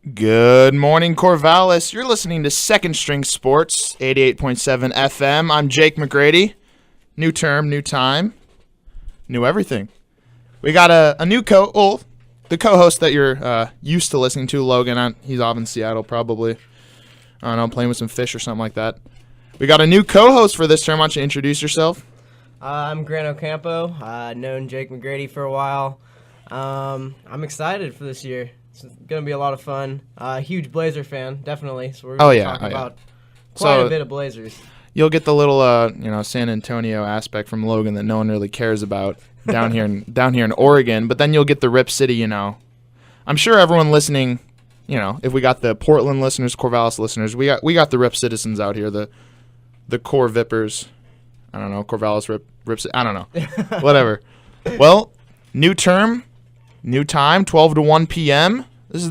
Good morning, Corvallis. You're listening to Second String Sports, 88.7 FM. I'm Jake McGrady. New term, new time, new everything. We got a new the co-host that you're used to listening to, Logan. He's off in Seattle probably. I don't know, playing with some fish or something like that. We got a new co-host for this term. Why don't you introduce yourself? I'm Grant Ocampo. Known Jake McGrady for a while. I'm excited for this year. It's going to be a lot of fun. Huge Blazer fan, definitely. So we're going to talk about quite a bit of Blazers. You'll get the little, San Antonio aspect from Logan that no one really cares about down here in Oregon. But then you'll get the Rip City, I'm sure everyone listening, if we got the Portland listeners, Corvallis listeners, we got the Rip citizens out here, the Cor Vipers. I don't know, Corvallis Rip I don't know. Whatever. Well, new term. New time, 12 to 1 p.m. This is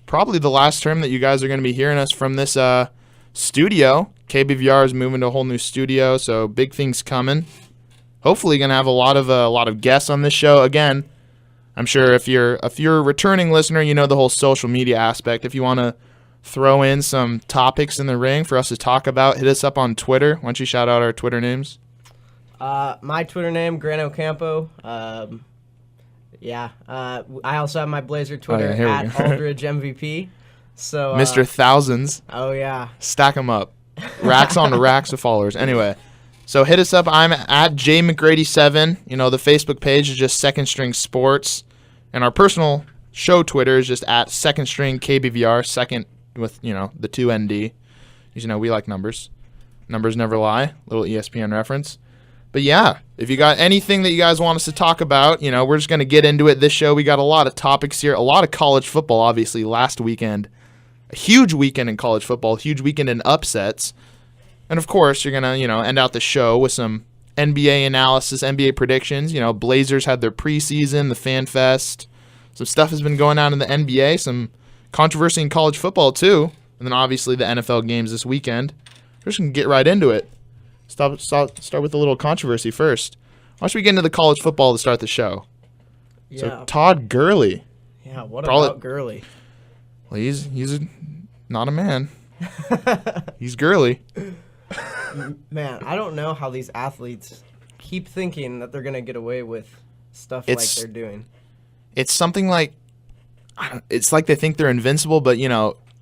probably the last term that you guys are going to be hearing us from this studio. KBVR is moving to a whole new studio, so big things coming. Hopefully, going to have a lot of guests on this show. Again, I'm sure if you're a returning listener, you know the whole social media aspect. If you want to throw in some topics in the ring for us to talk about, hit us up on Twitter. Why don't you shout out our Twitter names? My Twitter name, Grant Ocampo. I also have my Blazer Twitter at Aldridge MVP. So Mr. Thousands. Oh yeah. Stack them up. Racks on racks of followers. Anyway, so hit us up. I'm at JMcGrady7. The Facebook page is just Second String Sports, and our personal show Twitter is just at Second String KBVR. Second with the 2 ND. Because we like numbers. Numbers never lie. Little ESPN reference. But yeah, if you got anything that you guys want us to talk about, we're just going to get into it. This show, we got a lot of topics here, a lot of college football, obviously, last weekend. A huge weekend in college football, huge weekend in upsets. And, of course, you're going to, end out the show with some NBA analysis, NBA predictions. Blazers had their preseason, the Fan Fest. Some stuff has been going on in the NBA, some controversy in college football, too. And then, obviously, the NFL games this weekend. We're just going to get right into it. Start with a little controversy first. Why don't we get into the college football to start the show? Yeah. So Todd Gurley. Yeah, what about Gurley? Well, he's not a man. He's Gurley. Man, I don't know how these athletes keep thinking that they're going to get away with stuff like they're doing. It's something like, it's like they think they're invincible, but,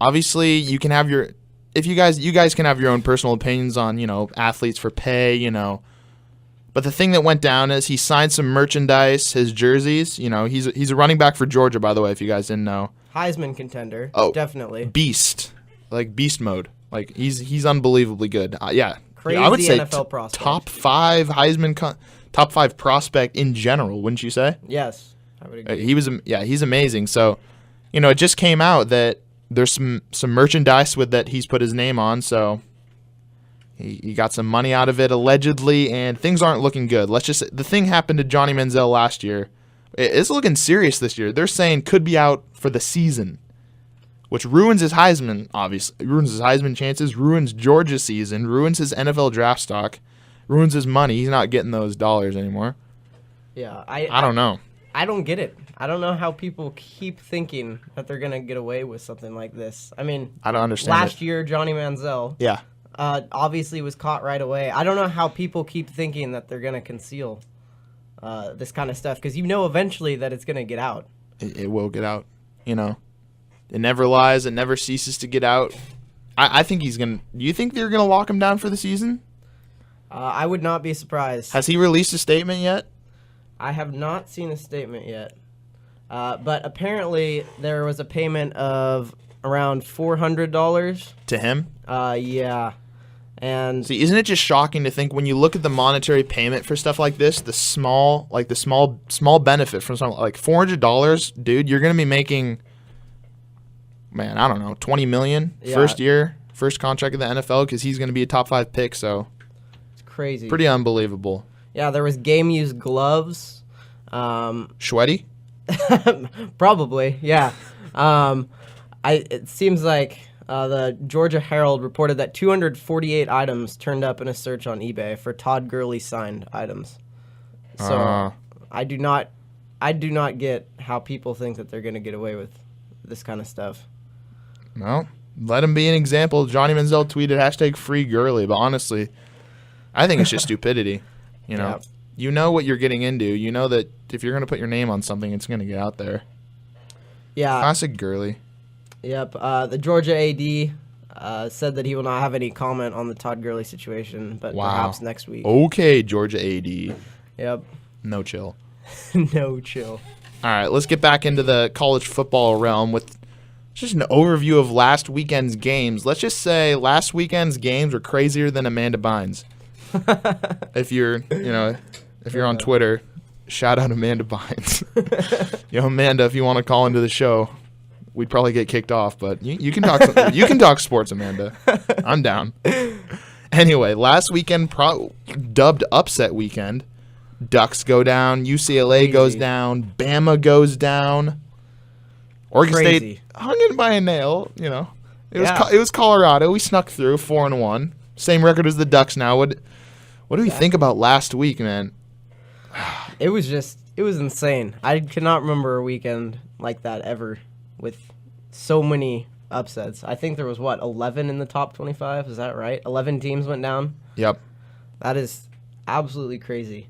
obviously you can have your... If you guys can have your own personal opinions on, athletes for pay, But the thing that went down is he signed some merchandise, his jerseys. He's a running back for Georgia, by the way, if you guys didn't know. Heisman contender. Oh, definitely. Beast. Like beast mode. Like he's unbelievably good. Yeah. Crazy I would say NFL prospect. Top 5 Heisman top 5 prospect in general, wouldn't you say? Yes. I would agree. He's amazing. So, it just came out that there's some merchandise with that he's put his name on, so he got some money out of it allegedly, and things aren't looking good. The thing happened to Johnny Manziel last year. It's looking serious this year. They're saying could be out for the season, which ruins his Heisman, obviously. Ruins his Heisman chances, ruins Georgia's season, ruins his NFL draft stock, ruins his money. He's not getting those dollars anymore. Yeah, I don't know. I don't get it. I don't know how people keep thinking that they're going to get away with something like this. I mean, I don't understand. Last year, Johnny Manziel obviously was caught right away. I don't know how people keep thinking that they're going to conceal this kind of stuff, because eventually that it's going to get out. It will get out. It never lies. It never ceases to get out. I think he's going to... Do you think they're going to lock him down for the season? I would not be surprised. Has he released a statement yet? I have not seen a statement yet. But apparently there was a payment of around $400 to him. Yeah, and see, isn't it just shocking to think when you look at the monetary payment for stuff like this, the small benefit from something like $400, dude, you're gonna be making, man, I don't know, $20 million first year, first contract in the NFL, because he's gonna be a top 5 pick. So it's crazy, pretty unbelievable. Yeah, there was game used gloves. Sweaty. Probably, yeah. It seems like the Georgia Herald reported that 248 items turned up in a search on eBay for Todd Gurley signed items. So I do not get how people think that they're going to get away with this kind of stuff. Well, let him be an example. Johnny Manziel tweeted hashtag free Gurley, but honestly, I think it's just stupidity. Yeah. You know what you're getting into. You know that if you're going to put your name on something, it's going to get out there. Yeah. Classic Gurley. Yep. The Georgia AD said that he will not have any comment on the Todd Gurley situation, but perhaps next week. Okay, Georgia AD. Yep. No chill. No chill. All right, let's get back into the college football realm with just an overview of last weekend's games. Let's just say last weekend's games were crazier than Amanda Bynes. If you're on Twitter, shout out Amanda Bynes. Amanda, if you want to call into the show, we'd probably get kicked off, but you can talk. You can talk sports, Amanda. I'm down. Anyway, last weekend dubbed upset weekend. Ducks go down. UCLA goes down. Bama goes down. Oregon State hung in by a nail. It was Colorado. We snuck through 4-1. Same record as the Ducks now. What do we think about last week, man? It was insane. I cannot remember a weekend like that ever with so many upsets. I think there was 11 in the top 25. Is that right? 11 teams went down. Yep. That is absolutely crazy.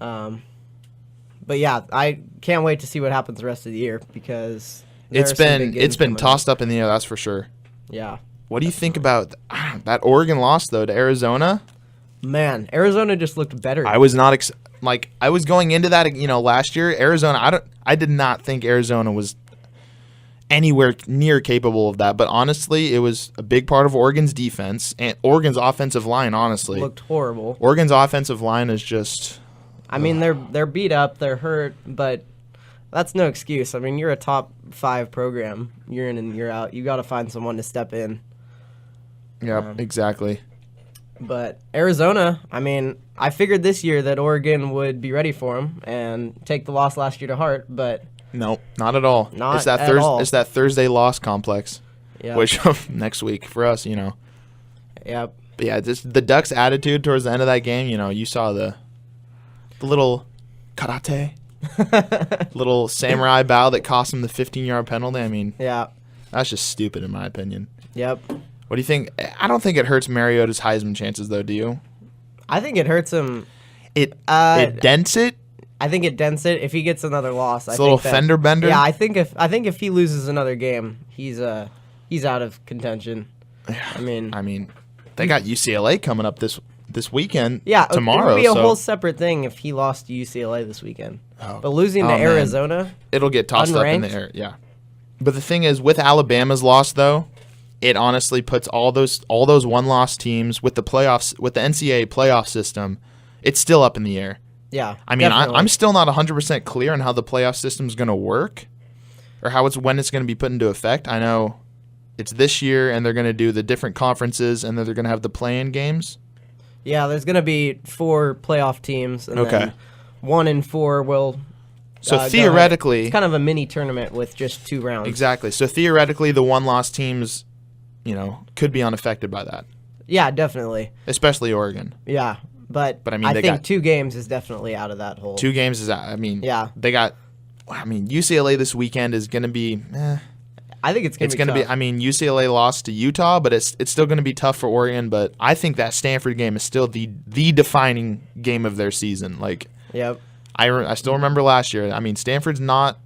But yeah, I can't wait to see what happens the rest of the year because it's been tossed up in the air, that's for sure. Yeah. What do you think about that Oregon loss though to Arizona? Man, Arizona just looked better. I was not I was going into that, last year. Arizona, I did not think Arizona was anywhere near capable of that. But honestly, it was a big part of Oregon's defense and Oregon's offensive line. Honestly, looked horrible. Oregon's offensive line is just. I mean, they're beat up, they're hurt, but that's no excuse. I mean, you're a top 5 program, year in and year out. You got to find someone to step in. Yeah, exactly. But Arizona, I mean, I figured this year that Oregon would be ready for them and take the loss last year to heart, but no, not at all. Not it's that at all. It's that Thursday loss complex, which next week for us, Yep. But yeah, the Ducks' attitude towards the end of that game, you saw the little karate, little samurai bow that cost him the 15-yard penalty. I mean, that's just stupid in my opinion. Yep. What do you think? I don't think it hurts Mariota's Heisman chances, though. Do you? I think it hurts him. It dents it. I think it dents it. If he gets another loss, It's a little fender bender. Yeah, I think if he loses another game, he's out of contention. I mean, they got UCLA coming up this weekend. Yeah, tomorrow. It would be a whole separate thing if he lost to UCLA this weekend. But losing to Arizona, it'll get tossed up in the air. Yeah. But the thing is, with Alabama's loss, though, it honestly puts all those one-loss teams with the playoffs, with the NCAA playoff system, it's still up in the air. Yeah. I mean, I'm still not 100% clear on how the playoff system's going to work or when it's going to be put into effect. I know it's this year, and they're going to do the different conferences, and then they're going to have the play-in games. Yeah, there's going to be 4 playoff teams, and then 1 and 4 will. So theoretically, it's kind of a mini tournament with just 2 rounds. Exactly. So theoretically, the one-loss teams, could be unaffected by that. Yeah, definitely. Especially Oregon. Yeah, but I mean, I think 2 games is definitely out of that hole. 2 games is out. I mean, yeah, they got. I mean, UCLA this weekend is going to be. I think it's going to be. I mean, UCLA lost to Utah, but it's still going to be tough for Oregon. But I think that Stanford game is still the defining game of their season. Yep. I still remember last year. I mean, Stanford's not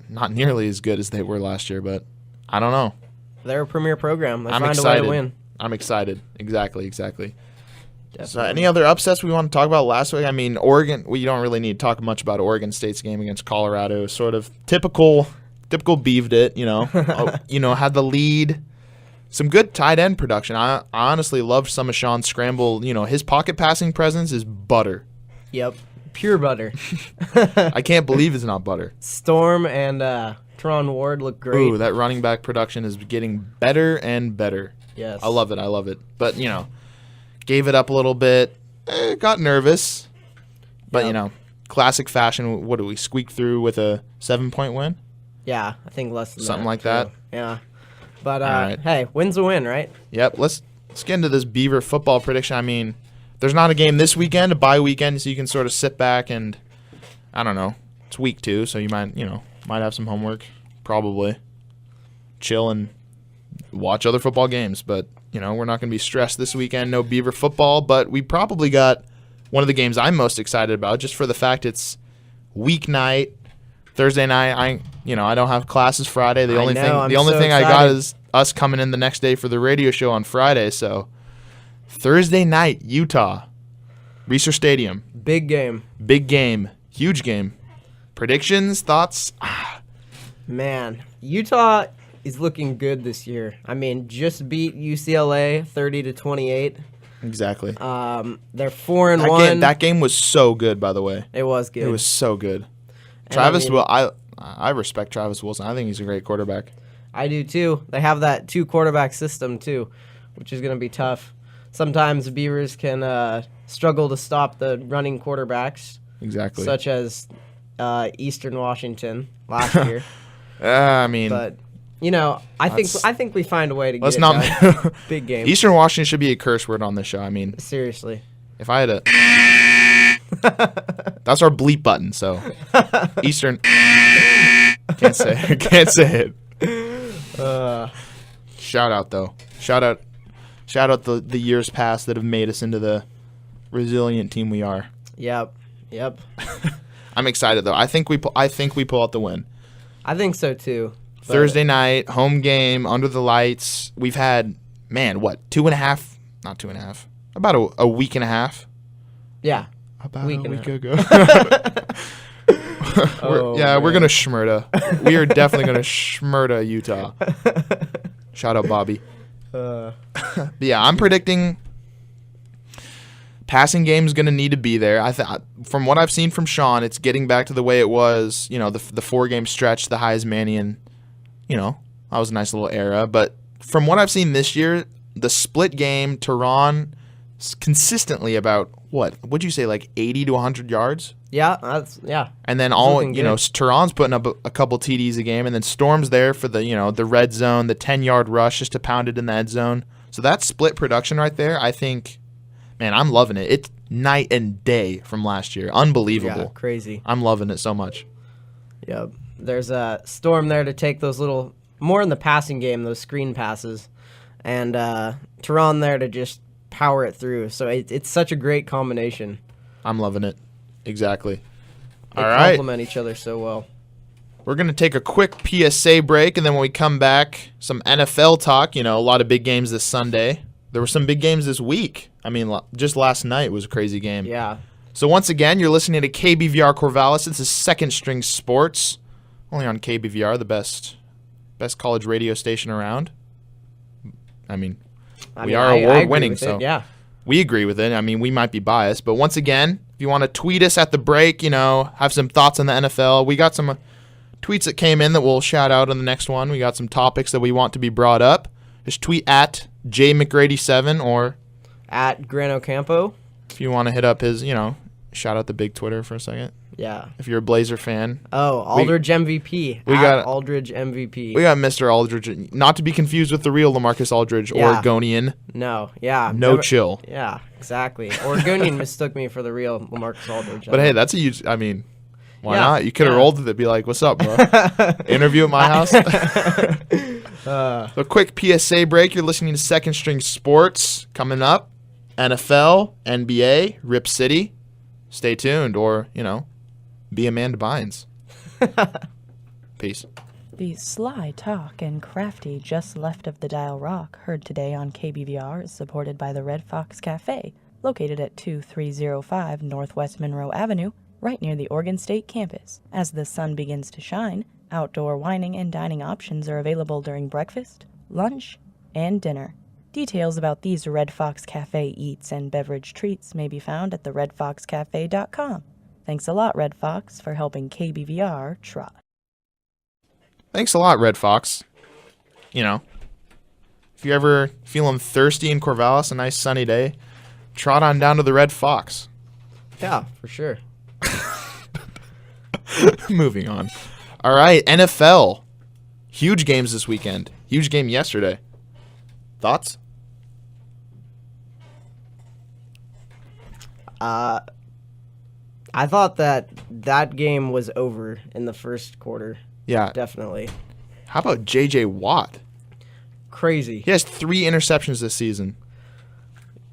nearly as good as they were last year, but I don't know. They're a premier program. They I'm find excited. a way to win. I'm excited. Exactly. Definitely. So, any other upsets we want to talk about last week? I mean, Oregon. We don't really need to talk much about Oregon State's game against Colorado. Sort of typical Beaved it. Had the lead. Some good tight end production. I honestly loved some of Sean's scramble. His pocket passing presence is butter. Yep, pure butter. I can't believe it's not butter. Storm and Teron Ward look great. Ooh, that running back production is getting better and better. Yes. I love it. But, gave it up a little bit. Got nervous. But, classic fashion. What do we squeak through with a 7-point win? Yeah, I think less than something that, like too. that. Yeah. But, right. Hey, win's a win, right? Yep. Let's get into this Beaver football prediction. I mean, there's not a game this weekend, a bye weekend, so you can sort of sit back and, I don't know, it's week 2, so you might have some homework, probably. Chill and watch other football games. But, we're not going to be stressed this weekend. No Beaver football, but we probably got one of the games I'm most excited about just for the fact it's weeknight, Thursday night. I don't have classes Friday. The only thing I got is us coming in the next day for the radio show on Friday. So Thursday night, Utah, Reser Stadium. Big game. Huge game. Predictions, thoughts? Man, Utah is looking good this year. I mean, just beat UCLA 30-28. Exactly. They're 4-1. That game was so good, by the way. It was good. It was so good. I respect Travis Wilson. I think he's a great quarterback. I do too. They have that 2-quarterback system too, which is going to be tough. Sometimes the Beavers can struggle to stop the running quarterbacks. Exactly. Such as Eastern Washington last year. But I think we find a way to get it done. Big game. Eastern Washington should be a curse word on this show. I mean, seriously. If I had a that's our bleep button, so Eastern can't say it. Shout out though. Shout out the years past that have made us into the resilient team we are. Yep. I'm excited though. I think we pull out the win. I think so too. Thursday night, home game, under the lights. We've had, about a week and a half. Yeah. About a week ago. We're going to schmurda. We are definitely going to schmurda Utah. Shout out, Bobby. But yeah, I'm predicting passing game is going to need to be there. From what I've seen from Sean, it's getting back to the way it was, the 4-game stretch, the Heismanian. That was a nice little era. But from what I've seen this year, the split game, Tehran consistently about, would you say, like 80 to 100 yards? Yeah, And then Tehran's putting up a couple TDs a game, and then Storm's there for the red zone, the 10-yard rush just to pound it in the end zone. So that split production right there, I think, man, I'm loving it. It's night and day from last year. Unbelievable. Yeah, crazy. I'm loving it so much. Yep. There's a Storm there to take those little, more in the passing game, those screen passes, and Tehran there to just power it through. So it's such a great combination. I'm loving it. Exactly. They complement each other so well. We're going to take a quick PSA break, and then when we come back, some NFL talk. A lot of big games this Sunday. There were some big games this week. I mean, just last night was a crazy game. Yeah. So once again, you're listening to KBVR Corvallis. This is Second String Sports, only on KBVR, the best college radio station around. We are award-winning, so yeah. We agree with it. We might be biased, but once again, if you want to tweet us at the break, have some thoughts on the NFL, we got some tweets that came in that we'll shout out on the next one. We got some topics that we want to be brought up. Just tweet at JMcGrady7 or at Grano Campo. If you want to hit up his, shout out the big Twitter for a second. Yeah. If you're a Blazer fan. Oh, Aldridge MVP. We got Aldridge MVP. We got Mr. Aldridge, not to be confused with the real LaMarcus Aldridge, Oregonian. No, yeah. Chill. Yeah, exactly. Oregonian mistook me for the real LaMarcus Aldridge. But hey, that's a huge, why not? You could have rolled with it, be like, what's up, bro? Interview at my house? A quick PSA break. You're listening to Second String Sports. Coming up, NFL, NBA, Rip City. Stay tuned, or, be Amanda Bynes. Peace. The sly talk and crafty just left of the Dial Rock heard today on KBVR is supported by the Red Fox Cafe, located at 2305 Northwest Monroe Avenue, right near the Oregon State campus. As the sun begins to shine, outdoor wining and dining options are available during breakfast, lunch, and dinner. Details about these Red Fox Cafe eats and beverage treats may be found at theredfoxcafe.com. Thanks a lot, Red Fox, for helping KBVR try. Thanks a lot, Red Fox. If you're ever feeling thirsty in Corvallis, a nice sunny day, trot on down to the Red Fox. Yeah, for sure. Moving on. All right, NFL. Huge games this weekend. Huge game yesterday. Thoughts? I thought that game was over in the first quarter. Yeah. Definitely. How about J.J. Watt? crazy. He has 3 interceptions this season.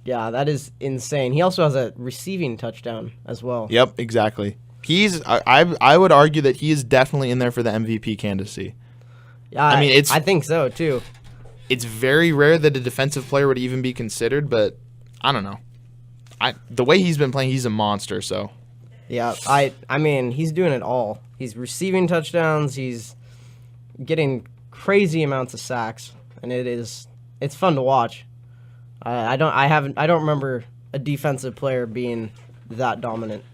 Yeah, that is insane. He also has a receiving touchdown as well. Yep, exactly. I would argue that he is definitely in there for the MVP candidacy. Yeah, I mean, I think so too. It's very rare that a defensive player would even be considered, but I don't know. The way he's been playing, he's a monster. So yeah, I mean, he's doing it all. He's receiving touchdowns. He's getting crazy amounts of sacks, and it's fun to watch. I don't remember a defensive player being that dominant.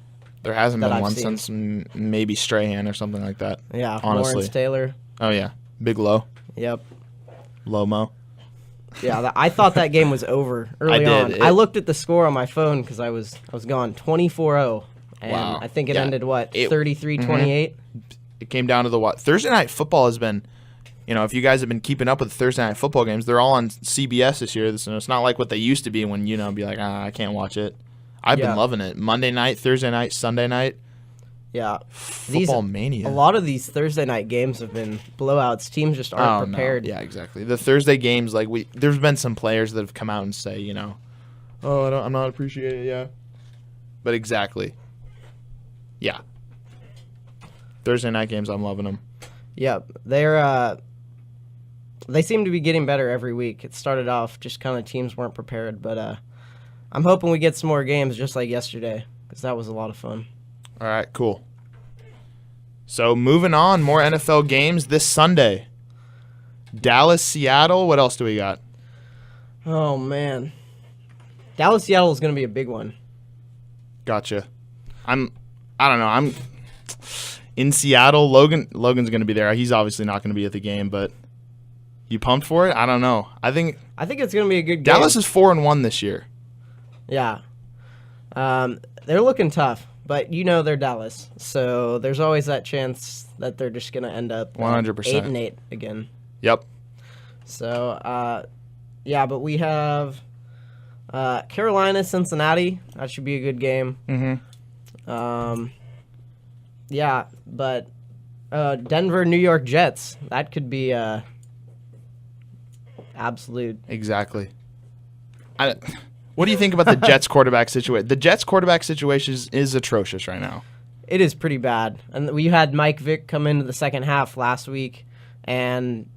There hasn't been I've one seen. since maybe Strahan or something like that. Yeah, honestly. Lawrence Taylor. Oh yeah, Big Low, Yep. Lomo. Yeah, I thought that game was over early did. on. I looked at the score on my phone because I was gone 24-0, and Wow. I think it Yeah. ended 33-28. It came down to the Thursday night football has been. If you guys have been keeping up with Thursday night football games, they're all on CBS this year. So it's not like what they used to be when be like, I can't watch it. I've been loving it. Monday night, Thursday night, Sunday night. Yeah, Football mania. A lot of these Thursday night games have been blowouts. Teams just aren't prepared. No. Yeah, exactly. The Thursday games, there's been some players that have come out and say, I'm not appreciating it. Yeah, but exactly. Yeah. Thursday night games, I'm loving them. Yep, they seem to be getting better every week. It started off just kind of teams weren't prepared, but I'm hoping we get some more games just like yesterday because that was a lot of fun. All right, cool. So moving on, more NFL games this Sunday. Dallas, Seattle. What else do we got? Oh man, Dallas, Seattle is going to be a big one. Gotcha. I don't know. I'm in Seattle. Logan's going to be there. He's obviously not going to be at the game, but you pumped for it? I don't know. I think it's going to be a good game. Dallas is 4-1 this year. Yeah. They're looking tough, but they're Dallas. So there's always that chance that they're just going to end up 100%. 8-8 again. Yep. So, yeah, but we have Carolina, Cincinnati. That should be a good game. Mm-hmm. Yeah, but Denver, New York Jets. That could be absolute. Exactly. What do you think about the Jets quarterback situation? The Jets quarterback situation is atrocious right now. It is pretty bad. And we had Mike Vick come into the second half last week and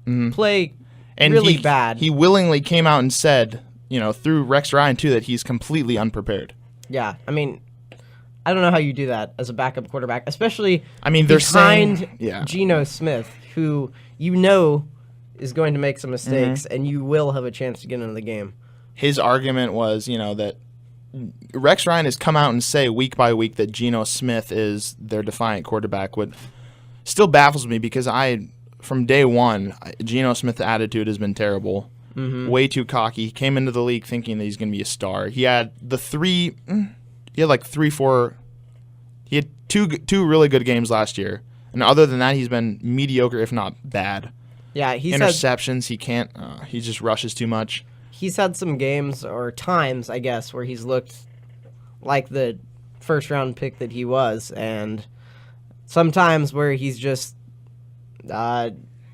play really bad. He willingly came out and said, through Rex Ryan too, that he's completely unprepared. Yeah, I mean, I don't know how you do that as a backup quarterback, especially they're behind saying, Geno Smith, who is going to make some mistakes, and you will have a chance to get into the game. His argument was, that Rex Ryan has come out and say week by week that Geno Smith is their defiant quarterback. What still baffles me because from day one, Geno Smith's attitude has been terrible. Way too cocky. He came into the league thinking that he's going to be a star. He had two really good games last year. And other than that, he's been mediocre, if not bad. Yeah, interceptions, he can't. He just rushes too much. He's had some games or times, I guess, where he's looked like the first-round pick that he was, and sometimes where he's just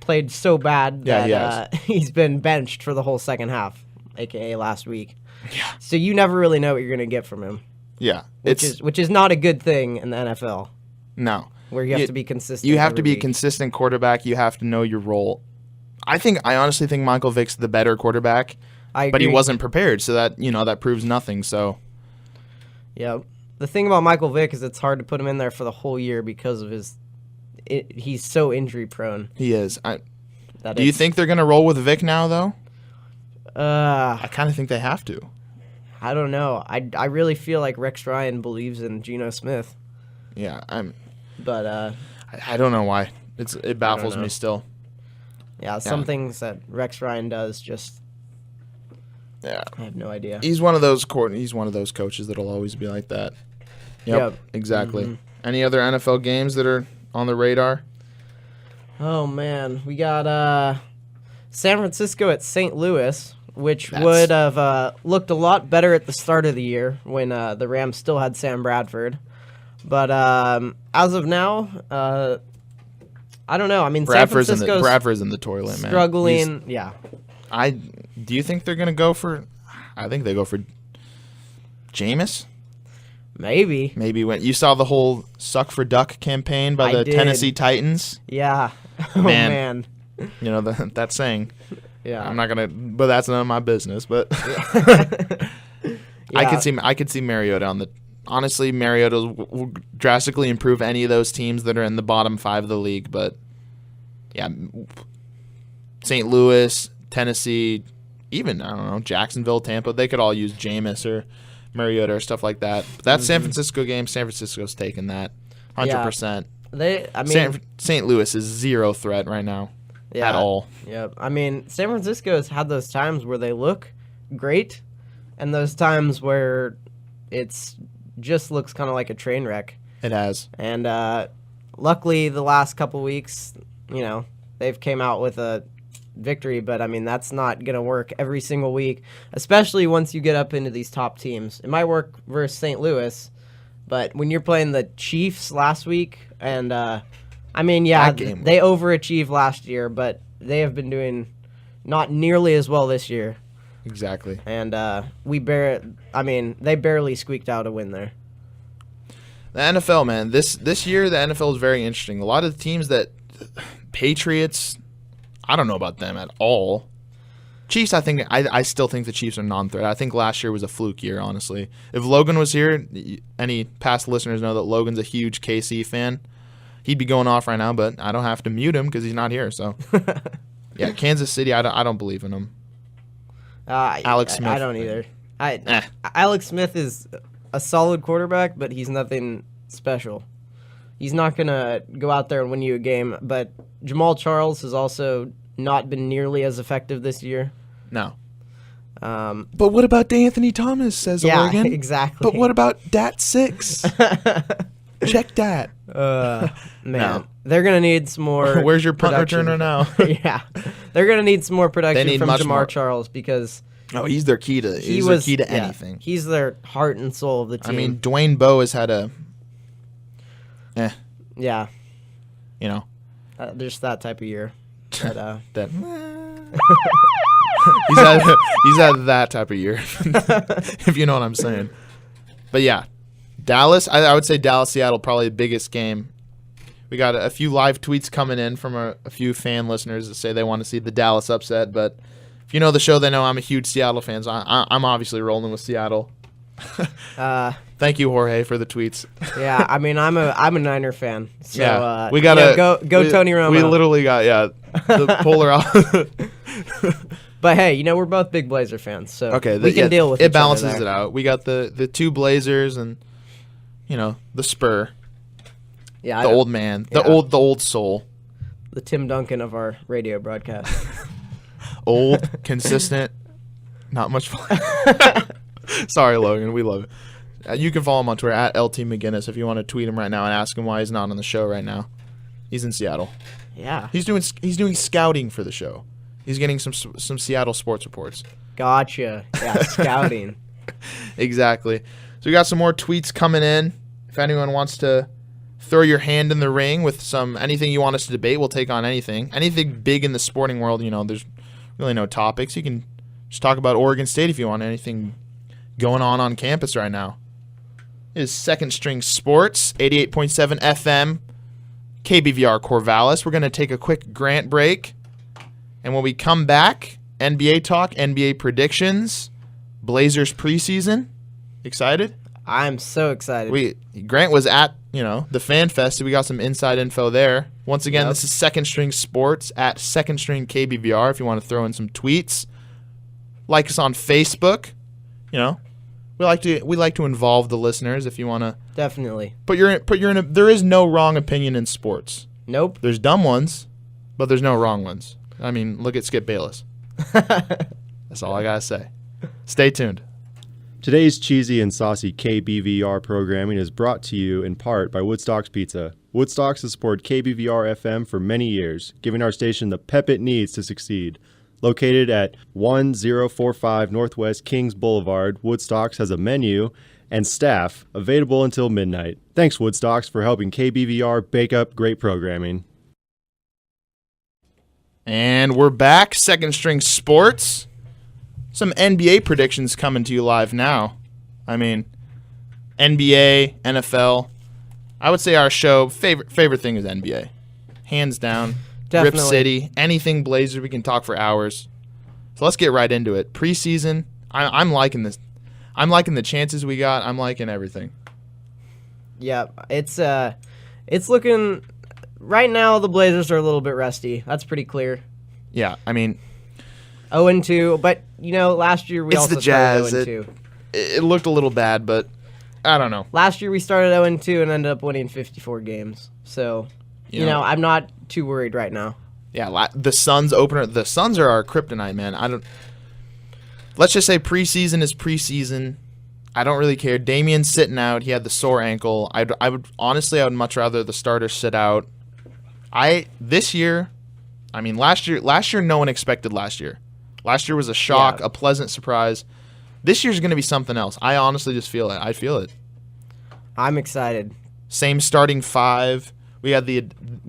played so bad that he's been benched for the whole second half, a.k.a. last week. Yeah. So you never really know what you're going to get from him. Yeah. Which is not a good thing in the NFL. No. Where you have to be consistent. You have to be a consistent quarterback. You have to know your role. I honestly think Michael Vick's the better quarterback. I agree. But he wasn't prepared, so that proves nothing. So, yeah. The thing about Michael Vick is it's hard to put him in there for the whole year because of he's so injury prone. He is. Do you think they're going to roll with Vick now, though? I kind of think they have to. I don't know. I really feel like Rex Ryan believes in Geno Smith. Yeah, But I don't know why. It baffles me still. Yeah, some things that Rex Ryan does just. Yeah, I have no idea. He's one of those coaches that'll always be like that. Yep. Exactly. Mm-hmm. Any other NFL games that are on the radar? Oh man, we got San Francisco at St. Louis, which would have looked a lot better at the start of the year when the Rams still had Sam Bradford. But as of now, I don't know. I mean, Bradford's San Francisco's Bradford's in the toilet, man. struggling. Yeah. Do you think they're gonna go for? I think they go for Jameis. Maybe. Maybe when you saw the whole "suck for duck" campaign by the did. Tennessee Titans. Yeah. Oh, Man. man. You know that saying. Yeah. I'm not gonna, but that's none of my business. But Yeah. I could see Mariota on the. Honestly, Mariota will drastically improve any of those teams that are in the bottom 5 of the league. But yeah, St. Louis, Tennessee, even I don't know, Jacksonville, Tampa, they could all use Jameis or Mariota or stuff like that. But that San Francisco game, San Francisco's taking that 100%. St. Louis is zero threat right now at all. Yep. I mean, San Francisco's had those times where they look great, and those times where it's just looks kind of like a train wreck. It has. And luckily, the last couple weeks, they've came out with a victory. But I mean, that's not gonna work every single week, especially once you get up into these top teams. It might work versus St. Louis, but when you're playing the Chiefs last week, and they overachieved last year, but they have been doing not nearly as well this year. Exactly. And they barely squeaked out a win there. The NFL, man, this year the NFL is very interesting. A lot of the teams Patriots, I don't know about them at all. Chiefs, I still think the Chiefs are non-threat. I think last year was a fluke year, honestly. If Logan was here, any past listeners know that Logan's a huge KC fan. He'd be going off right now, but I don't have to mute him because he's not here. So, yeah, Kansas City, I don't believe in them. Alex Smith. I don't either. Alex Smith is a solid quarterback, but he's nothing special. He's not going to go out there and win you a game. But Jamal Charles has also not been nearly as effective this year. No. But what about D'Anthony Thomas, says Oregon? Exactly. But what about Dat 6? Check that. Man, No. they're going to need some more Where's your punt production. returner now? Yeah. They're going to need some more production need from much Jamar more. Charles because He's their key to anything. He's their heart and soul of the team. I mean, Dwayne Bowe has had yeah. Just that type of year. But, that he's had that type of year, if you know what I'm saying. But yeah, Dallas. I would say Dallas, Seattle, probably the biggest game. We got a few live tweets coming in from a few fan listeners that say they want to see the Dallas upset. But if you know the show, they know I'm a huge Seattle fan. So I'm obviously rolling with Seattle. Thank you, Jorge, for the tweets. Yeah, I mean, I'm a Niner fan. So, yeah, we got go Tony Romo. We literally got the polar opposite. But hey, we're both big Blazer fans, so okay, we can deal with it. Each Balances other it out. We got the two Blazers and the Spur. Yeah, the old man, the old soul, the Tim Duncan of our radio broadcast. Old, consistent, not much fun. Sorry, Logan, we love it. You can follow him on Twitter at LT McGinnis if you want to tweet him right now and ask him why he's not on the show right now. He's in Seattle. Yeah, he's doing scouting for the show. He's getting some Seattle sports reports. Gotcha. Yeah, scouting. Exactly. So we got some more tweets coming in. If anyone wants to throw your hand in the ring with anything you want us to debate, we'll take on anything. Anything big in the sporting world, there's really no topics. You can just talk about Oregon State if you want. Anything going on campus right now. It is Second String Sports, 88.7 FM, KBVR Corvallis. We're going to take a quick Grant break. And when we come back, NBA talk, NBA predictions, Blazers preseason. Excited? I'm so excited. Grant was at, the Fan Fest, so we got some inside info there. Once again, This is Second String Sports at Second String KBVR if you want to throw in some tweets. Like us on Facebook. We like to involve the listeners if you want to. Definitely. There is no wrong opinion in sports. Nope. There's dumb ones, but there's no wrong ones. I mean, look at Skip Bayless. That's all I got to say. Stay tuned. Today's cheesy and saucy KBVR programming is brought to you in part by Woodstock's Pizza. Woodstock's has supported KBVR FM for many years, giving our station the pep it needs to succeed. Located at 1045 Northwest Kings Boulevard, Woodstock's has a menu and staff available until midnight. Thanks, Woodstock's, for helping KBVR bake up great programming. And we're back. Second String Sports. Some NBA predictions coming to you live now. I mean, NBA, NFL. I would say our show, favorite thing is NBA. Hands down. Definitely. Rip City. Anything Blazers, we can talk for hours. So let's get right into it. Preseason, I'm liking this. I'm liking the chances we got. I'm liking everything. Yeah, it's looking right now. The Blazers are a little bit rusty. That's pretty clear. Yeah, I mean, 0-2, but last year we it's also the Jazz. started 0-2. It looked a little bad, but I don't know. Last year we started 0-2 and ended up winning 54 games. So, I'm not too worried right now. Yeah, the Suns opener. The Suns are our kryptonite, man. Let's just say preseason is preseason. I don't really care. Damian's sitting out. He had the sore ankle. I would much rather the starters sit out. Last year, no one expected last year. Last year was a shock, a pleasant surprise. This year's going to be something else. I honestly just feel it. I feel it. I'm excited. Same starting five. We had the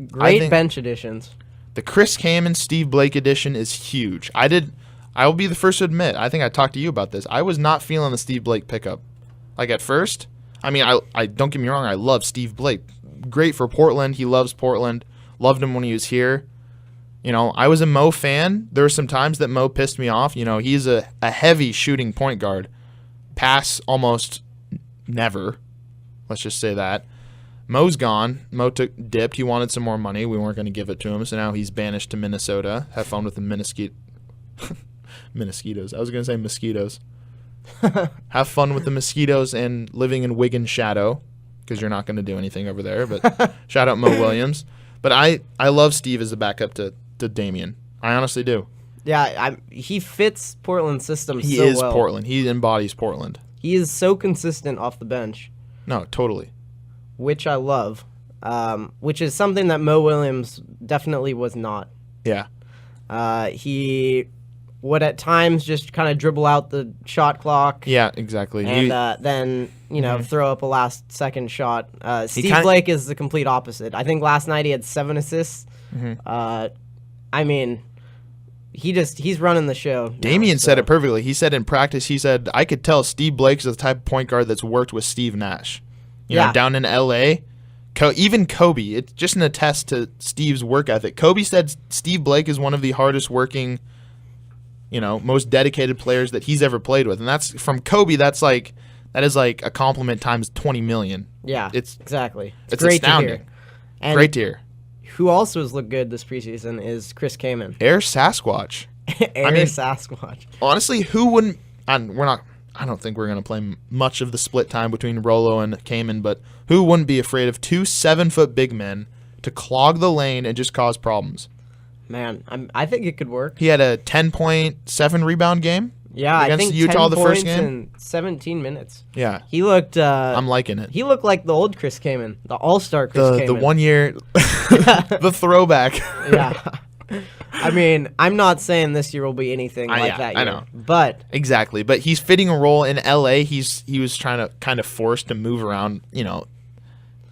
great bench additions. The Chris Kaman, Steve Blake edition is huge. I will be the first to admit, I think I talked to you about this. I was not feeling the Steve Blake pickup. Like at first, I don't get me wrong, I love Steve Blake. Great for Portland. He loves Portland. Loved him when he was here. I was a Mo fan. There were some times that Mo pissed me off. He's a heavy shooting point guard. Pass almost never. Let's just say that. Mo's gone. Mo dipped. He wanted some more money. We weren't going to give it to him, so now he's banished to Minnesota. Have fun with the mosquitoes. I was going to say mosquitoes. Have fun with the mosquitoes and living in Wigan shadow, because you're not going to do anything over there. But shout out Mo Williams. But I love Steve as a backup to Damian. I honestly do. Yeah, he fits Portland's system so well. He is Portland. He embodies Portland. He is so consistent off the bench. No, totally. Which I love, which is something that Mo Williams definitely was not. Yeah. He would at times just kind of dribble out the shot clock. Yeah, exactly. And then, throw up a last-second shot. Steve Blake is the complete opposite. I think last night he had 7 assists. Mm-hmm. He's running the show. Damian said it perfectly. He said in practice, I could tell Steve Blake's the type of point guard that's worked with Steve Nash. Down in L.A., even Kobe, it's just an attest to Steve's work ethic. Kobe said Steve Blake is one of the hardest working, most dedicated players that he's ever played with. And that's from Kobe, that is like a compliment times 20 million. Yeah, exactly. It's great astounding. To hear. And great to hear. Who also has looked good this preseason is Chris Kaman. Air Sasquatch. Sasquatch. Honestly, who wouldn't? I don't think we're going to play much of the split time between Rolo and Kaman, but who wouldn't be afraid of 2 7-foot big men to clog the lane and just cause problems? Man, I think it could work. He had a 10.7 rebound game. Yeah, against I think Utah 10 the first game. In 17 minutes. Yeah, he looked. I'm liking it. He looked like the old Chris Kaman, the All-Star Chris Kaman. The 1 year, the throwback. Yeah. I'm not saying this year will be anything like that year. I know. But exactly. But he's fitting a role in LA. He was trying to kind of forced to move around,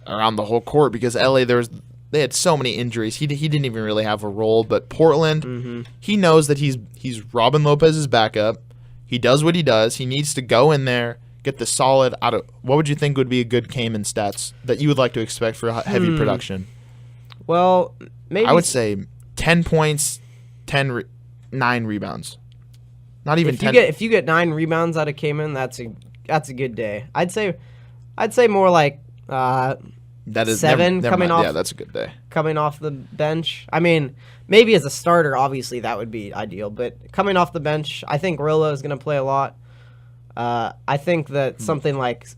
around the whole court because LA they had so many injuries. He didn't even really have a role. But Portland, he knows that he's Robin Lopez's backup. He does what he does. He needs to go in there, get the solid out of. What would you think would be a good Kaman stats that you would like to expect for heavy production? Well, maybe I would say 10 points, 9 rebounds. Not even 10. If you get 9 rebounds out of Kaman, that's a good day. I'd say more like that is 7 never coming mind. off. Yeah, that's a good day. Coming off the bench. Maybe as a starter, obviously that would be ideal. But coming off the bench, I think Rolo is going to play a lot. I think that something like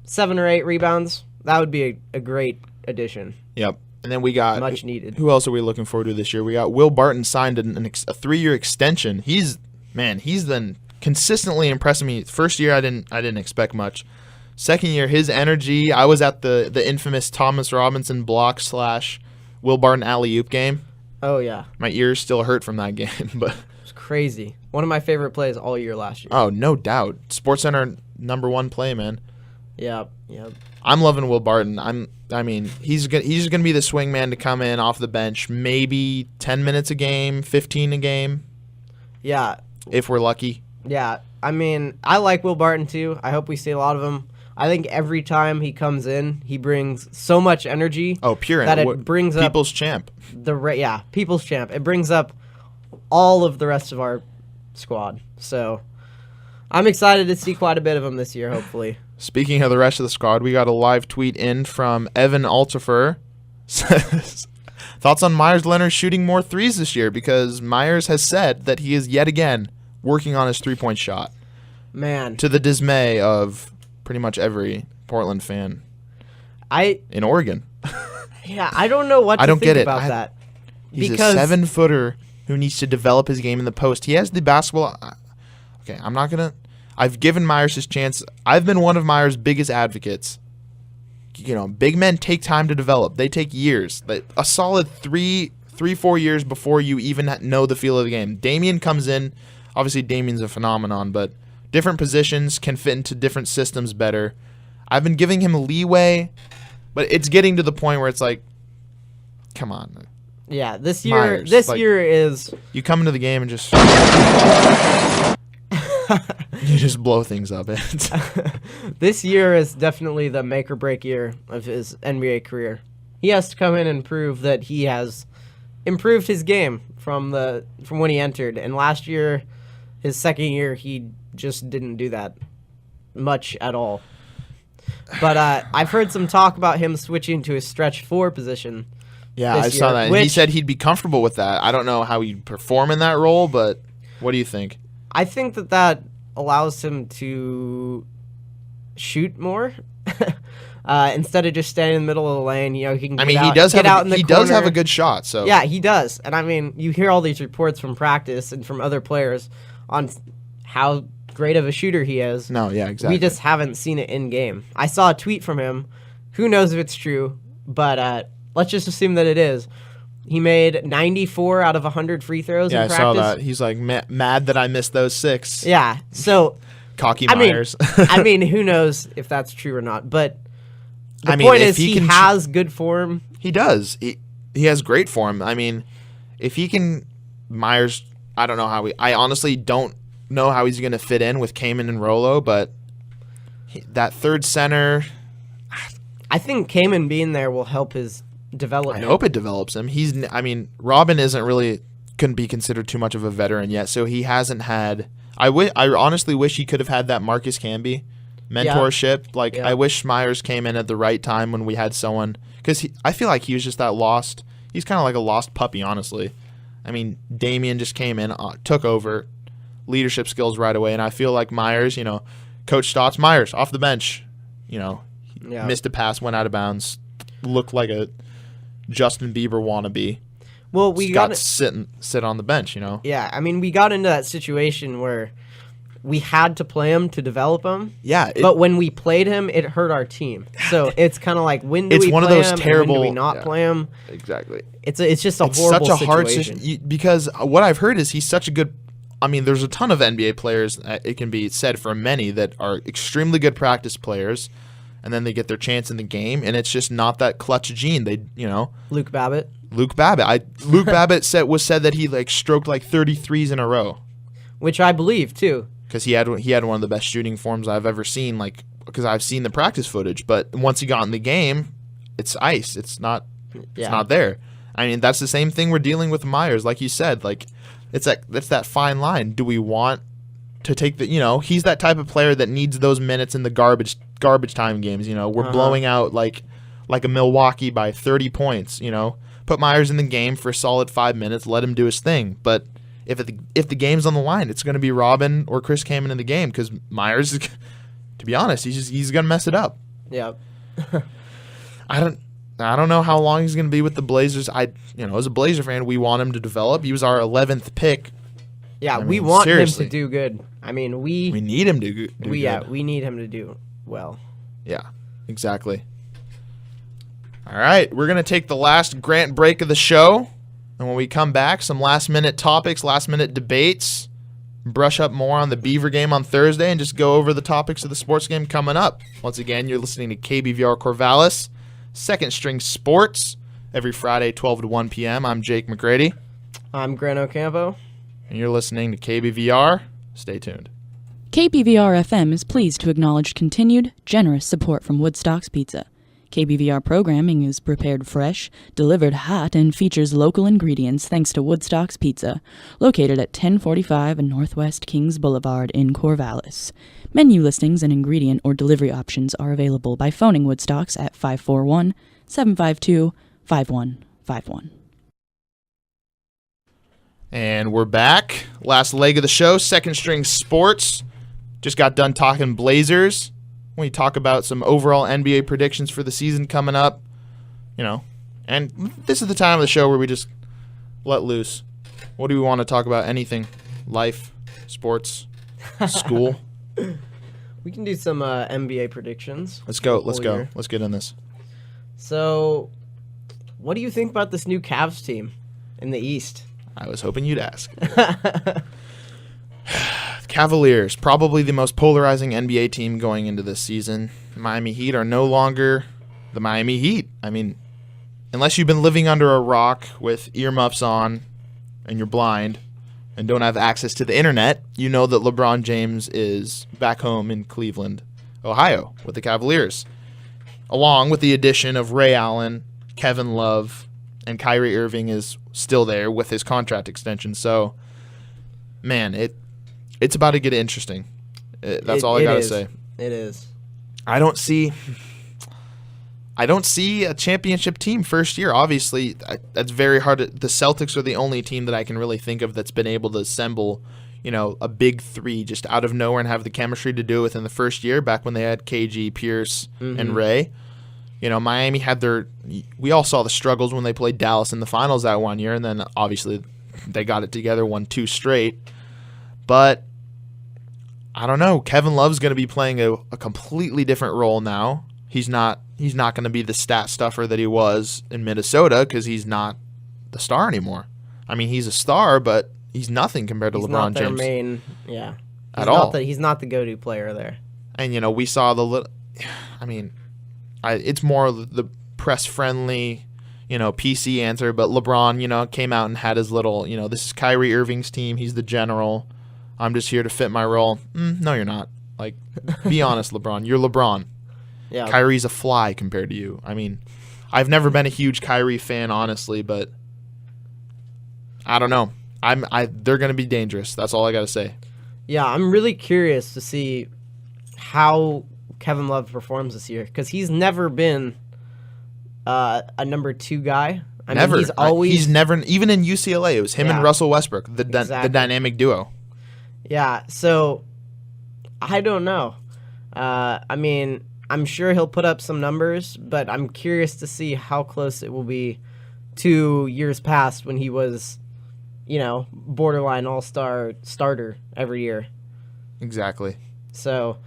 7 or 8 rebounds, that would be a great addition. Yep. And then we got much needed. Who else are we looking forward to this year? We got Will Barton signed a 3-year extension. He's been consistently impressing me. First year I didn't expect much. Second year, his energy. I was at the infamous Thomas Robinson block / Will Barton alley-oop game. Oh yeah. My ears still hurt from that game, but it's crazy. One of my favorite plays all year last year. Oh, no doubt. SportsCenter #1 play, man. Yep. I'm loving Will Barton. He's gonna be the swing man to come in off the bench, maybe 10 minutes a game, 15 a game. Yeah. If we're lucky. Yeah. I mean, I like Will Barton too. I hope we see a lot of him. I think every time he comes in, he brings so much energy. Oh, pure that it brings up people's champ. People's champ. It brings up all of the rest of our squad. So I'm excited to see quite a bit of him this year, hopefully. Speaking of the rest of the squad, we got a live tweet in from Evan Altifer. Says, thoughts on Myers Leonard shooting more threes this year, because Myers has said that he is yet again working on his three-point shot. Man. To the dismay of pretty much every Portland fan in Oregon. Yeah, I don't know what to think about that. He's a 7-footer who needs to develop his game in the post. He has the basketball. Okay, I've given Myers his chance. I've been one of Myers' biggest advocates. Big men take time to develop. They take years. A solid 4 years before you even know the feel of the game. Damian comes in. Obviously, Damian's a phenomenon, but different positions can fit into different systems better. I've been giving him leeway, but it's getting to the point where it's like, come on. Yeah, this year Myers, year is... You come into the game and just... you just blow things up. This year is definitely the make or break year of his NBA career. He has to come in and prove that he has improved his game from when he entered. And last year, his second year, he just didn't do that much at all. But I've heard some talk about him switching to his stretch 4 position. Yeah, I saw that. And he said he'd be comfortable with that. I don't know how he'd perform in that role, but what do you think? I think that allows him to shoot more. Instead of just standing in the middle of the lane, he can get out, he does get have out in the he corner. does have a good shot. So yeah, he does. And you hear all these reports from practice and from other players on how great of a shooter he is. No, yeah, exactly. We just haven't seen it in game. I saw a tweet from him. Who knows if it's true, but let's just assume that it is. He made 94 out of 100 free throws in practice. Yeah, I saw that. He's like mad that I missed those 6. Yeah, so... Cocky Myers. Who knows if that's true or not, but the point is he has good form. He does. He has great form. If he can... Myers, I don't know how I honestly don't know how he's going to fit in with Kaman and Rolo, but that third center... I think Kaman being there will help his development. I hope it develops him. Robin couldn't be considered too much of a veteran yet, so he hasn't had... I honestly wish he could have had that Marcus Camby mentorship. Yeah. I wish Myers came in at the right time when we had someone... Because I feel like he was just that lost... He's kind of like a lost puppy, honestly. Damian just came in, took over, leadership skills right away, and I feel like Myers, Coach Stotts, Myers, off the bench, missed a pass, went out of bounds, looked like a Justin Bieber wannabe. Well, we got to sit on the bench, Yeah, we got into that situation where we had to play him to develop him. Yeah, but when we played him, it hurt our team. So it's kind of like when do we play him and when do we not play him? Exactly. It's just a horrible such a hard situation. Because what I've heard is he's such a good. There's a ton of NBA players. It can be said for many that are extremely good practice players, and then they get their chance in the game, and it's just not that clutch gene. Luke Babbitt. Luke Babbitt said that he stroked 33s in a row, which I believe too, because he had one of the best shooting forms I've ever seen. Because I've seen the practice footage, but once he got in the game, it's ice. It's not there. That's the same thing we're dealing with Myers, like you said. It's that fine line. Do we want to take the? He's that type of player that needs those minutes in the garbage time games. We're blowing out like a Milwaukee by 30 points. Put Myers in the game for a solid 5 minutes, let him do his thing. But if the game's on the line, it's going to be Robin or Chris Kaman in the game, because Myers, to be honest, he's going to mess it up. Yeah. I don't know how long he's going to be with the Blazers. As a Blazer fan, we want him to develop. He was our 11th pick. Yeah, we want him to do good. We need him to do good. Yeah, we need him to do well. Yeah, exactly. All right, we're going to take the last Grant break of the show. And when we come back, some last-minute topics, last-minute debates. brush up more on the Beaver game on Thursday and just go over the topics of the sports game coming up. Once again, you're listening to KBVR Corvallis, Second String Sports, every Friday, 12 to 1 p.m. I'm Jake McGrady. I'm Grant Ocampo. And you're listening to KBVR. Stay tuned. KBVR FM is pleased to acknowledge continued, generous support from Woodstock's Pizza. KBVR programming is prepared fresh, delivered hot, and features local ingredients thanks to Woodstock's Pizza, located at 1045 Northwest Kings Boulevard in Corvallis. Menu listings and ingredient or delivery options are available by phoning Woodstock's at 541-752-5151. And we're back. Last leg of the show, Second String Sports. Just got done talking Blazers. We talk about some overall NBA predictions for the season coming up, and this is the time of the show where we just let loose. What do we want to talk about? Anything, life, sports, school. We can do some NBA predictions. Let's go. Year. Let's get in this. So, what do you think about this new Cavs team in the East? I was hoping you'd ask. Cavaliers, probably the most polarizing NBA team going into this season. Miami Heat are no longer the Miami Heat. I mean, unless you've been living under a rock with earmuffs on and you're blind and don't have access to the internet, you know that LeBron James is back home in Cleveland, Ohio, with the Cavaliers, along with the addition of Ray Allen, Kevin Love, and Kyrie Irving is still there with his contract extension. So, man, it's about to get interesting. That's all I got to say. It is. I don't see a championship team first year. Obviously, that's very hard. The Celtics are the only team that I can really think of that's been able to assemble, a big three just out of nowhere and have the chemistry to do it within the first year, back when they had KG, Pierce, and Ray. Miami had we all saw the struggles when they played Dallas in the finals that one year, and then obviously they got it together, won 2 straight. But I don't know. Kevin Love's going to be playing a completely different role now. He's not going to be the stat stuffer that he was in Minnesota because he's not the star anymore. I mean, he's a star, but he's nothing compared to LeBron James. Main, yeah. At all. He's not the go-to player there. And, we saw it's more the press-friendly, PC answer, but LeBron, came out and had his little, this is Kyrie Irving's team. He's the general. I'm just here to fit my role. No, you're not. Like, be honest, LeBron. You're LeBron. Yeah. Kyrie's a fly compared to you. I mean, I've never been a huge Kyrie fan, honestly, but I don't know. They're going to be dangerous. That's all I got to say. Yeah, I'm really curious to see how Kevin Love performs this year because he's never been a number 2 guy. Never. He's never, even in UCLA, it was him and Russell Westbrook, the dynamic duo. Yeah, so I don't know. I'm sure he'll put up some numbers, but I'm curious to see how close it will be to years past when he was, borderline all-star starter every year. Exactly. So,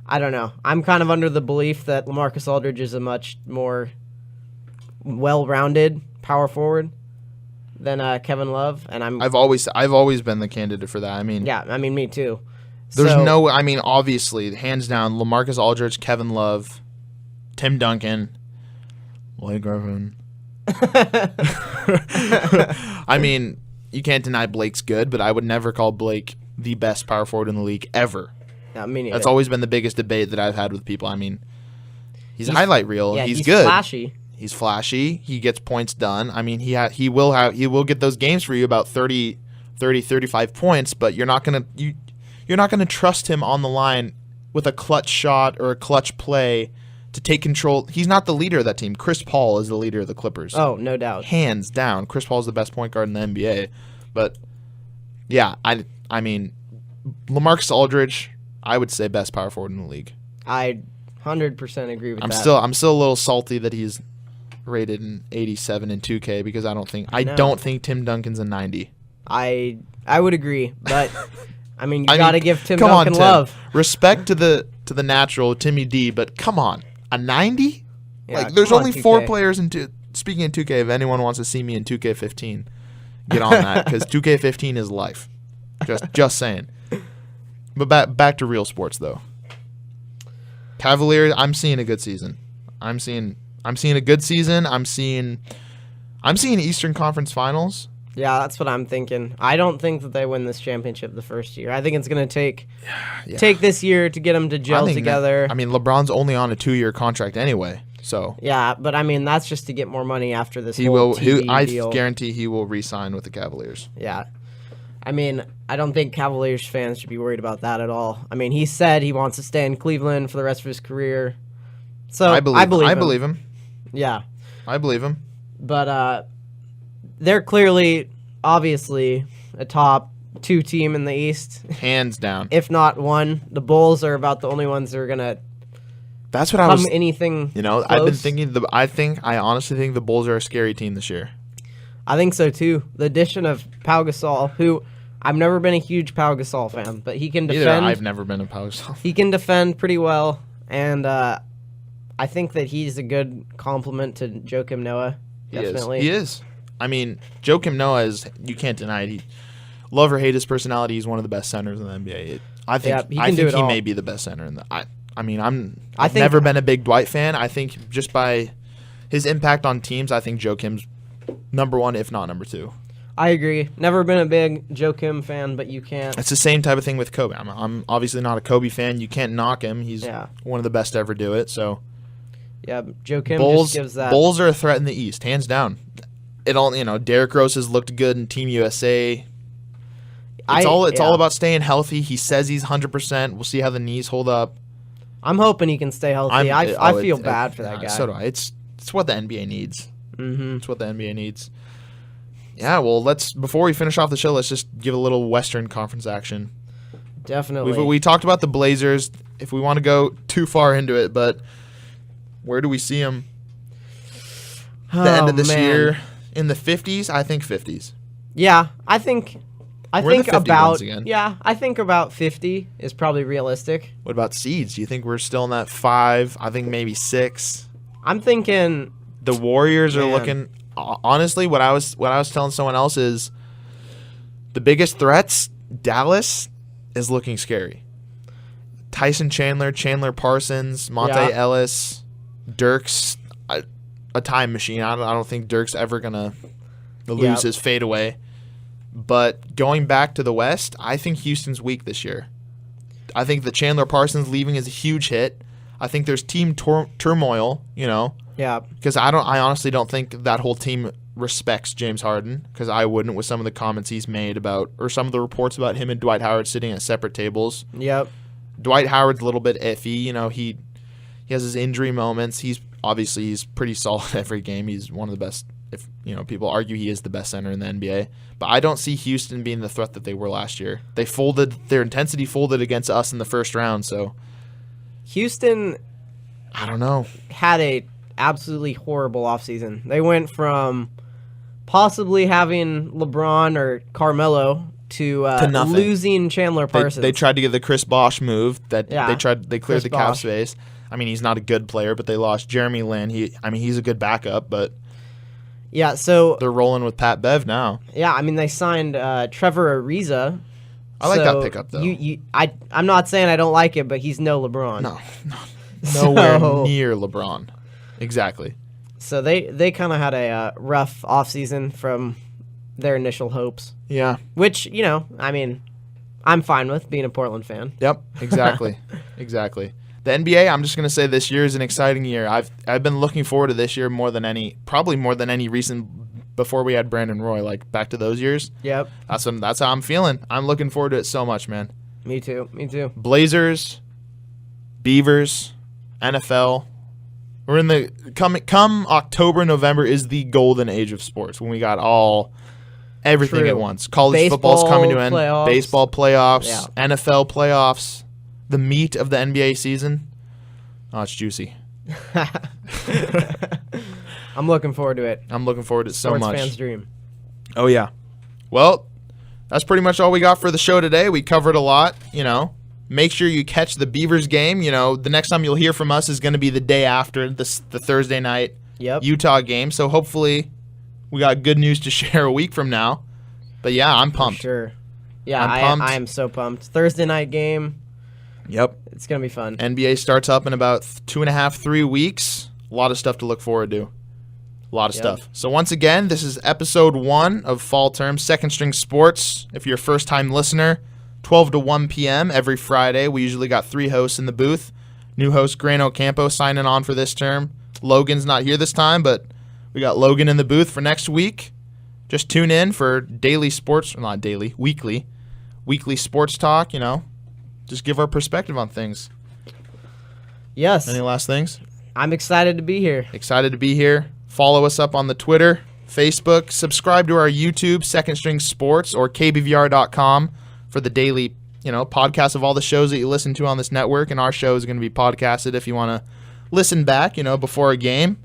I don't know. I'm kind of under the belief that LaMarcus Aldridge is a much more well-rounded power forward than Kevin Love, and I've always been the candidate for that. I mean, me too. There's obviously, hands down, LaMarcus Aldridge, Kevin Love, Tim Duncan, Blake Griffin. I mean, you can't deny Blake's good, but I would never call Blake the best power forward in the league ever. Yeah, me neither. That's always been the biggest debate that I've had with people. I mean, he's a highlight reel. Yeah, he's good. Flashy. He's flashy. He gets points done. I mean, he will get those games for you about 30, 35 points, but you're not gonna trust him on the line with a clutch shot or a clutch play to take control. He's not the leader of that team. Chris Paul is the leader of the Clippers. Oh, no doubt. Hands down. Chris Paul is the best point guard in the NBA. But yeah, I mean, LaMarcus Aldridge, I would say best power forward in the league. I 100% agree with that. I'm still a little salty that he's rated an 87 in 2K because I don't think Tim Duncan's a 90. I would agree, but I mean, you got to give Tim Duncan love. Respect to the natural Timmy D, but come on, a 90? Yeah, like there's only 2K. 4 players in speaking in 2K, if anyone wants to see me in 2K15, get on that because 2K15 is life. Just saying. But back to real sports though. Cavaliers, I'm seeing a good season. I'm seeing a good season. I'm seeing Eastern Conference Finals. Yeah, that's what I'm thinking. I don't think that they win this championship the first year. I think it's going to take this year to get them to gel together. LeBron's only on a 2-year contract anyway, so. Yeah, but that's just to get more money after this I deal. guarantee he will re-sign with the Cavaliers. Yeah. I don't think Cavaliers fans should be worried about that at all. He said he wants to stay in Cleveland for the rest of his career. So I believe him. Yeah. I believe him. But they're clearly, obviously, a top 2 team in the East. Hands down. If not one. The Bulls are about the only ones that are going to That's what I was anything close. I've been thinking I honestly think the Bulls are a scary team this year. I think so too. The addition of Pau Gasol, who I've never been a huge Pau Gasol fan, but he can defend. I've never been a Pau Gasol. He can defend pretty well, and I think that he's a good complement to Joakim Noah. Definitely. He is. Joakim Noah you can't deny it. Love or hate his personality, he's one of the best centers in the NBA. I think he may be the best center in the. I've never been a big Dwight fan. I think just by his impact on teams, I think Joakim's number 1, if not number 2. I agree. Never been a big Joakim fan, but you can't. It's the same type of thing with Kobe. I'm obviously not a Kobe fan. You can't knock him. He's one of the best to ever do it. So, yeah, Joakim just gives that. Bulls are a threat in the East, hands down. Derrick Rose has looked good in Team USA. It's all about staying healthy. He says he's 100%. We'll see how the knees hold up. I'm hoping he can stay healthy. I feel bad for that guy. So do I. It's what the NBA needs. Mm-hmm. It's what the NBA needs. Yeah, well, before we finish off the show, let's just give a little Western Conference action. Definitely. We talked about the Blazers, if we want to go too far into it, but where do we see them the end of this year? In the 50s? I think 50s. Yeah, I think about again. Yeah, I think about 50 is probably realistic. What about seeds? Do you think we're still in that 5? I think maybe 6. I'm thinking the Warriors are looking. Honestly, what I was telling someone else is the biggest threats. Dallas is looking scary. Tyson Chandler, Chandler Parsons, Monte Ellis, Dirk's a time machine. I don't think Dirk's ever gonna lose his fadeaway. But going back to the West, I think Houston's weak this year. I think the Chandler Parsons leaving is a huge hit. I think there's team turmoil, Yeah. Because I honestly don't think that whole team respects James Harden, because I wouldn't with some of the comments he's made about, or some of the reports about him and Dwight Howard sitting at separate tables. Yep. Dwight Howard's a little bit iffy. He has his injury moments. He's pretty solid every game. He's one of the best. If people argue he is the best center in the NBA, but I don't see Houston being the threat that they were last year. Their intensity folded against us in the first round. So Houston, I don't know, had a absolutely horrible offseason. They went from possibly having LeBron or Carmelo to losing Chandler Parsons. They tried to get the Chris Bosh move. They cleared Chris the cap Bosh. space. He's not a good player, but they lost Jeremy Lin. He's a good backup, but yeah, so they're rolling with Pat Bev now. Yeah, they signed Trevor Ariza. I like that pickup though. I'm not saying I don't like it, but he's no LeBron. No, nowhere near LeBron. Exactly. So they kind of had a rough offseason from their initial hopes. Yeah. Which, I'm fine with being a Portland fan. Yep, exactly. Exactly. The NBA, I'm just going to say this year is an exciting year. I've been looking forward to this year probably more than any recent before we had Brandon Roy, like back to those years. Yep. That's how I'm feeling. I'm looking forward to it so much, man. Me too. Blazers, Beavers, NFL. We're in the come October, November is the golden age of sports when we got everything True. at once. College football's coming to an end. Baseball playoffs, Yeah. NFL playoffs, the meat of the NBA season. Oh, it's juicy. I'm looking forward to it. I'm looking forward to it so Sports much. fans' dream. Oh yeah. Well, that's pretty much all we got for the show today. We covered a lot, Make sure you catch the Beavers game. The next time you'll hear from us is going to be the day after the Thursday night Utah game. So hopefully we got good news to share a week from now. But yeah, I'm pumped. For sure. Yeah, I'm pumped. I am so pumped. Thursday night game. Yep. It's going to be fun. NBA starts up in about 2.5, 3 weeks. A lot of stuff to look forward to. A lot of stuff. So once again, this is episode 1 of Fall Term, Second String Sports. If you're a first-time listener, 12 to 1 p.m. every Friday. We usually got 3 hosts in the booth. New host Gran Ocampo signing on for this term. Logan's not here this time, but we got Logan in the booth for next week. Just tune in for daily sports, not daily, weekly sports talk, Just give our perspective on things. Yes. Any last things? I'm excited to be here. Excited to be here. Follow us up on the Twitter, Facebook. Subscribe to our YouTube, Second String Sports, or KBVR.com for the daily, podcast of all the shows that you listen to on this network. And our show is going to be podcasted if you want to listen back, before a game.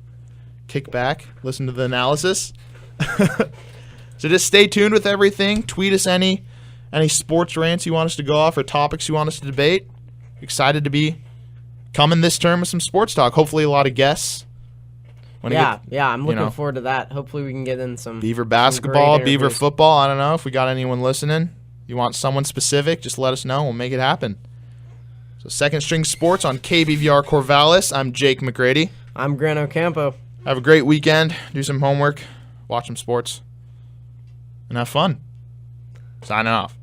Kick back, listen to the analysis. So just stay tuned with everything. Tweet us any sports rants you want us to go off or topics you want us to debate. Excited to be coming this term with some sports talk. Hopefully a lot of guests. I'm looking forward to that. Hopefully we can get in some Beaver basketball, Beaver football. I don't know if we got anyone listening. You want someone specific, just let us know. We'll make it happen. So Second String Sports on KBVR Corvallis. I'm Jake McGrady. I'm Gran Ocampo. Have a great weekend. Do some homework. Watch some sports. And have fun. Signing off.